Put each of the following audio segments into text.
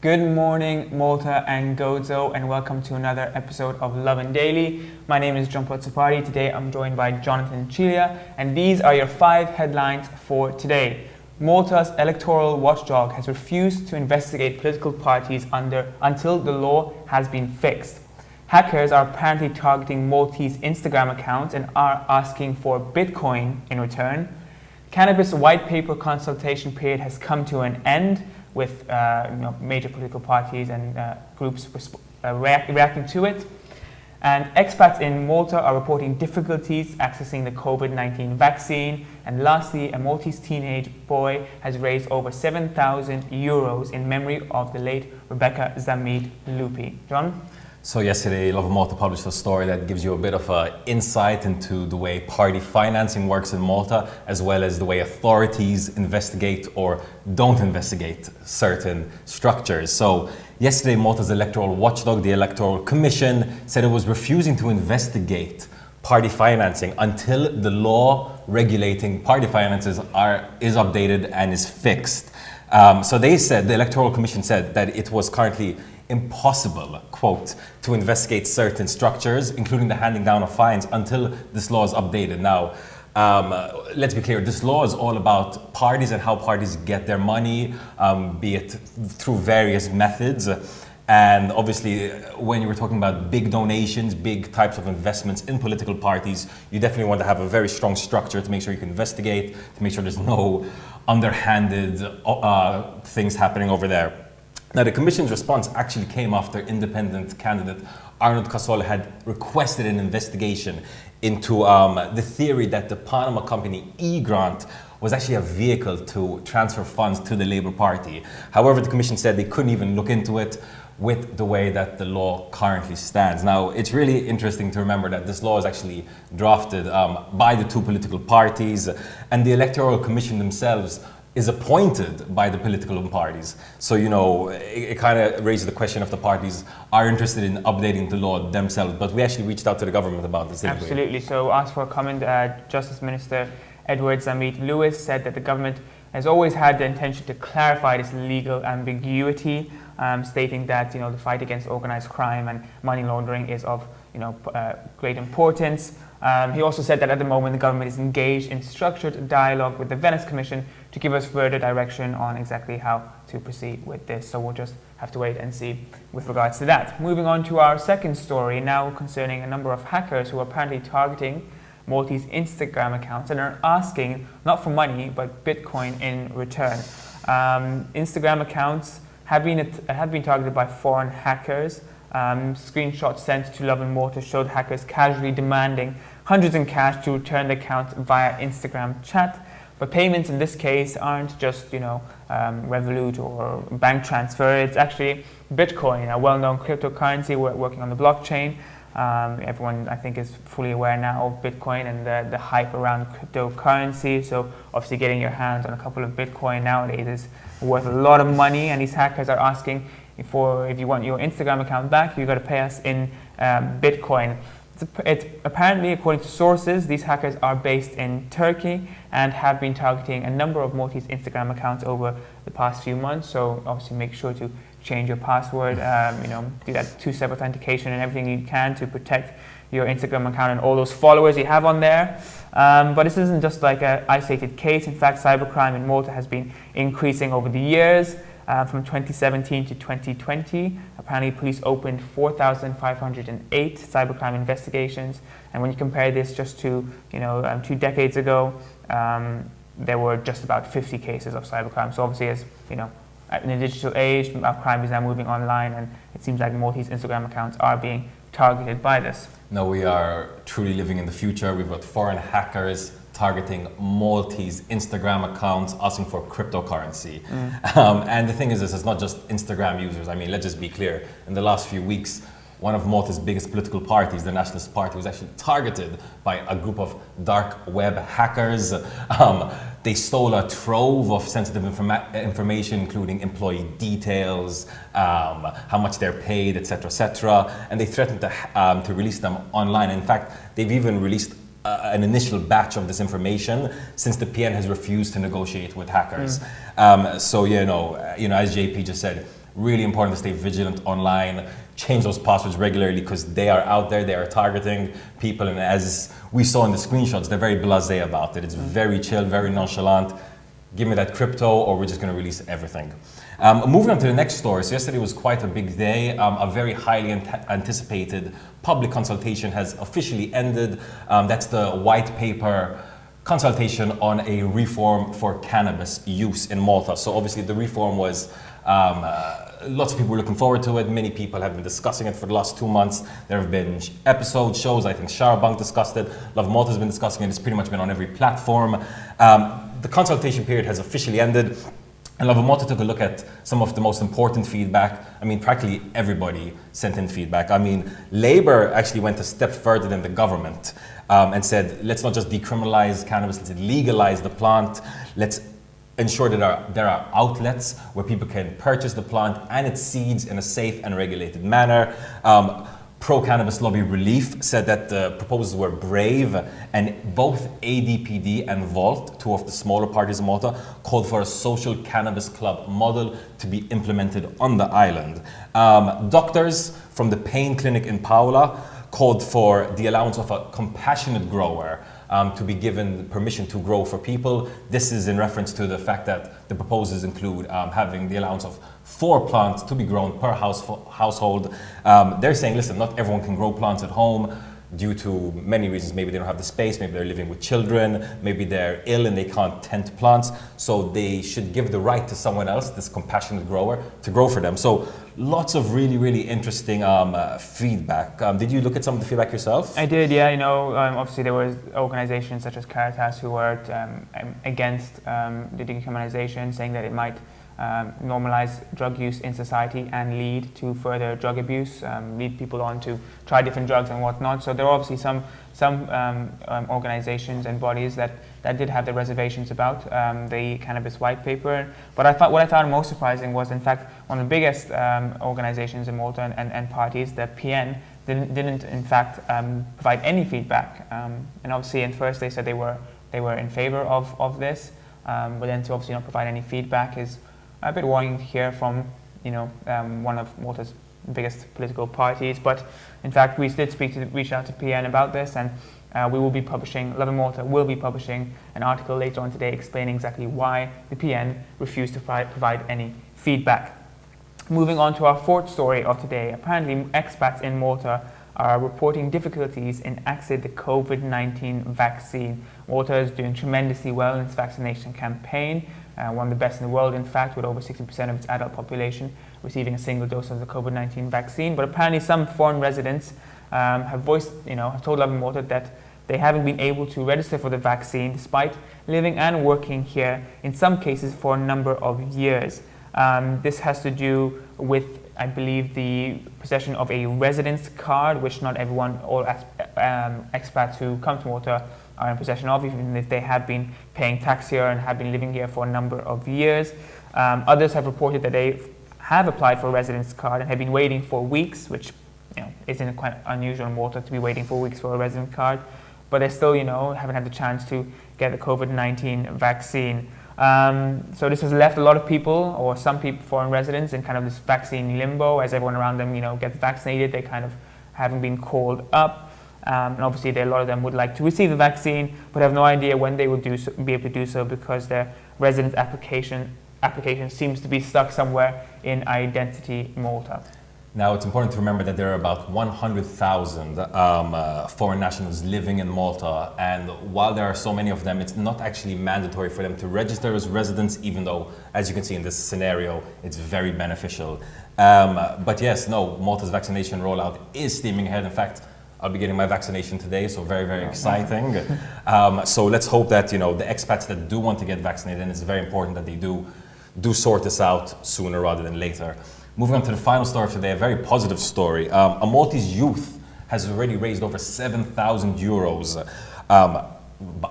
Good morning, Malta and Gozo, and welcome to another episode of Lovin Daily. My name is John Potsapari. Today I'm joined by Jonathan Chilia, and these are your 5 headlines for today. Malta's electoral watchdog has refused to investigate political parties until the law has been fixed. Hackers are apparently targeting Maltese Instagram accounts and are asking for Bitcoin in return. Cannabis white paper consultation period has come to an end, with major political parties and groups reacting to it. And expats in Malta are reporting difficulties accessing the COVID-19 vaccine. And lastly, a Maltese teenage boy has raised over €7,000 in memory of the late Becca Lupi. John? So yesterday, Lovin Malta published a story that gives you a bit of an insight into the way party financing works in Malta, as well as the way authorities investigate or don't investigate certain structures. So yesterday, Malta's electoral watchdog, the Electoral Commission, said it was refusing to investigate party financing until the law regulating party finances is updated and is fixed. So the Electoral Commission said that it was currently impossible, quote, to investigate certain structures, including the handing down of fines, until this law is updated. Now, let's be clear, this law is all about parties and how parties get their money, be it through various methods. And obviously, when you were talking about big donations, big types of investments in political parties, you definitely want to have a very strong structure to make sure you can investigate, to make sure there's no underhanded things happening over there. Now, the Commission's response actually came after independent candidate Arnold Casol had requested an investigation into the theory that the Panama company E-Grant was actually a vehicle to transfer funds to the Labour Party. However, the Commission said they couldn't even look into it with the way that the law currently stands. Now, it's really interesting to remember that this law is actually drafted by the 2 political parties, and the Electoral Commission themselves is appointed by the political parties. So, it kind of raises the question if the parties are interested in updating the law themselves. But we actually reached out to the government about this. Absolutely. So, asked for a comment, Justice Minister Edward Zamit Lewis said that the government has always had the intention to clarify this legal ambiguity, stating that the fight against organized crime and money laundering is of great importance. He also said that at the moment the government is engaged in structured dialogue with the Venice Commission to give us further direction on exactly how to proceed with this. So we'll just have to wait and see with regards to that. Moving on to our second story, now concerning a number of hackers who are apparently targeting Maltese Instagram accounts and are asking not for money but Bitcoin in return. Instagram accounts have been targeted by foreign hackers. Screenshots sent to Lovin Malta showed hackers casually demanding hundreds in cash to return the accounts via Instagram chat. But payments in this case aren't just Revolut or bank transfer. It's actually Bitcoin, a well-known cryptocurrency. We're working on the blockchain. Everyone, I think, is fully aware now of Bitcoin and the hype around cryptocurrency. So obviously getting your hands on a couple of Bitcoin nowadays is worth a lot of money, and these hackers are asking if you want your Instagram account back, you've got to pay us in Bitcoin. It's apparently, according to sources, these hackers are based in Turkey and have been targeting a number of Maltese Instagram accounts over the past few months. So obviously make sure to change your password, do that 2-step authentication and everything you can to protect your Instagram account and all those followers you have on there. But this isn't just like an isolated case. In fact, cybercrime in Malta has been increasing over the years. From 2017 to 2020, apparently police opened 4,508 cybercrime investigations. And when you compare this just to 2 decades ago, there were just about 50 cases of cybercrime. So obviously, as in the digital age, our crime is now moving online, and it seems like Maltese Instagram accounts are being targeted by this. No, we are truly living in the future. We've got foreign hackers targeting Maltese Instagram accounts, asking for cryptocurrency. And the thing is, this is not just Instagram users. I mean, let's just be clear. In the last few weeks, one of Malta's biggest political parties, the Nationalist Party, was actually targeted by a group of dark web hackers. They stole a trove of sensitive information, including employee details, how much they're paid, etc., and they threatened to release them online. In fact, they've even released an initial batch of this information since the PN has refused to negotiate with hackers. So, as JP just said, really important to stay vigilant online, change those passwords regularly because they are out there, they are targeting people, and as we saw in the screenshots, they're very blasé about it. It's very chill, very nonchalant. Give me that crypto or we're just going to release everything. Moving on to the next story. So yesterday was quite a big day. A very highly anticipated public consultation has officially ended. That's the white paper consultation on a reform for cannabis use in Malta. So obviously the reform was, lots of people were looking forward to it. Many people have been discussing it for the last 2 months. There have been episodes, shows. I think Sharabank discussed it. Lovin Malta has been discussing it. It's pretty much been on every platform. The consultation period has officially ended. And Lovin Malta took a look at some of the most important feedback. I mean, practically everybody sent in feedback. I mean, Labour actually went a step further than the government and said, let's not just decriminalize cannabis, let's legalize the plant. Let's ensure that there are outlets where people can purchase the plant and its seeds in a safe and regulated manner. Pro-cannabis lobby Relief said that the proposals were brave, and both ADPD and Volt, two of the smaller parties in Malta, called for a social cannabis club model to be implemented on the island. Doctors from the pain clinic in Paola called for the allowance of a compassionate grower to be given permission to grow for people. This is in reference to the fact that the proposals include having the allowance of 4 plants to be grown per household. They're saying, listen, not everyone can grow plants at home due to many reasons. Maybe they don't have the space, maybe they're living with children, maybe they're ill and they can't tend to plants. So they should give the right to someone else, this compassionate grower, to grow for them. So lots of really, really interesting feedback. Did you look at some of the feedback yourself? I did, yeah. Obviously there was organizations such as Caritas who were against the decriminalization, saying that it might normalize drug use in society and lead to further drug abuse, lead people on to try different drugs and whatnot. So there are obviously some organizations and bodies that did have their reservations about the cannabis white paper. But what I found most surprising was, in fact, one of the biggest organizations in Malta and parties, the PN, didn't in fact provide any feedback. And obviously at first they said they were in favor of this, but then to obviously not provide any feedback is a bit worrying to hear from one of Malta's biggest political parties. But in fact, we did reach out to PN about this, and Lovin Malta will be publishing an article later on today explaining exactly why the PN refused to provide any feedback. Moving on to our fourth story of today. Apparently, expats in Malta are reporting difficulties in accessing the COVID-19 vaccine. Malta is doing tremendously well in its vaccination campaign, one of the best in the world, in fact, with over 60% of its adult population receiving a single dose of the COVID-19 vaccine. But apparently some foreign residents have told Lovin Malta that they haven't been able to register for the vaccine despite living and working here, in some cases for a number of years. This has to do with, I believe, the possession of a residence card, which not everyone, all expats who come to Malta are in possession of, even if they have been paying tax here and have been living here for a number of years. Others have reported that they have applied for a residence card and have been waiting for weeks, which isn't quite unusual in Malta to be waiting for weeks for a residence card, but they still haven't had the chance to get the COVID-19 vaccine. So this has left a lot of people, or some people, foreign residents, in kind of this vaccine limbo. As everyone around them gets vaccinated, they kind of haven't been called up. And obviously a lot of them would like to receive the vaccine, but have no idea when they will be able to do so, because their residence application seems to be stuck somewhere in Identity Malta. Now, it's important to remember that there are about 100,000 foreign nationals living in Malta, and while there are so many of them, it's not actually mandatory for them to register as residents, even though, as you can see in this scenario, it's very beneficial. But yes, Malta's vaccination rollout is steaming ahead. In fact, I'll be getting my vaccination today, so very, very exciting. So let's hope that the expats that do want to get vaccinated, and it's very important that they do sort this out sooner rather than later. Moving on to the final story of today, a very positive story. A Maltese youth has already raised over 7,000 euros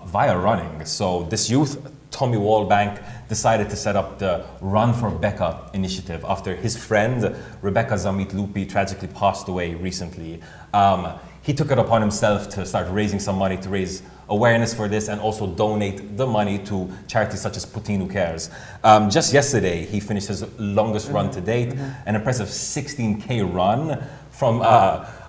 via running. So this youth, Tommy Wallbank, decided to set up the Run for Becca initiative after his friend, Rebecca Zamit Lupi, tragically passed away recently. He took it upon himself to start raising some money to raise awareness for this and also donate the money to charities such as Putin Who Cares. Just yesterday, he finished his longest run to date, an impressive 16K run from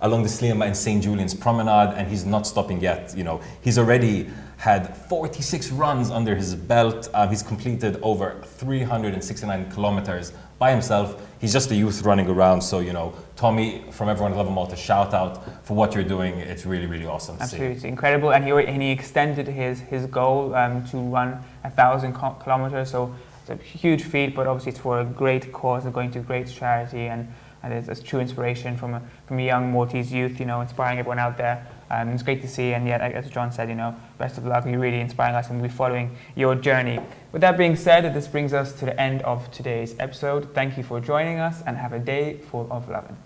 along the Sliema and St. Julian's Promenade, and he's not stopping yet. You know, he's already had 46 runs under his belt. He's completed over 369 kilometers by himself. He's just a youth running around. So, you know, Tommy, from everyone at Lovin Malta, shout out for what you're doing. It's really, really awesome. Absolutely, it's incredible. And he extended his goal to run 1,000 kilometers. So it's a huge feat, but obviously it's for a great cause, going to a great charity, and it's true inspiration from a young Maltese youth, you know, inspiring everyone out there. It's great to see, and yet, as John said, you know, best of luck. You're really inspiring us, and we'll be following your journey. With that being said, this brings us to the end of today's episode. Thank you for joining us, and have a day full of lovin'.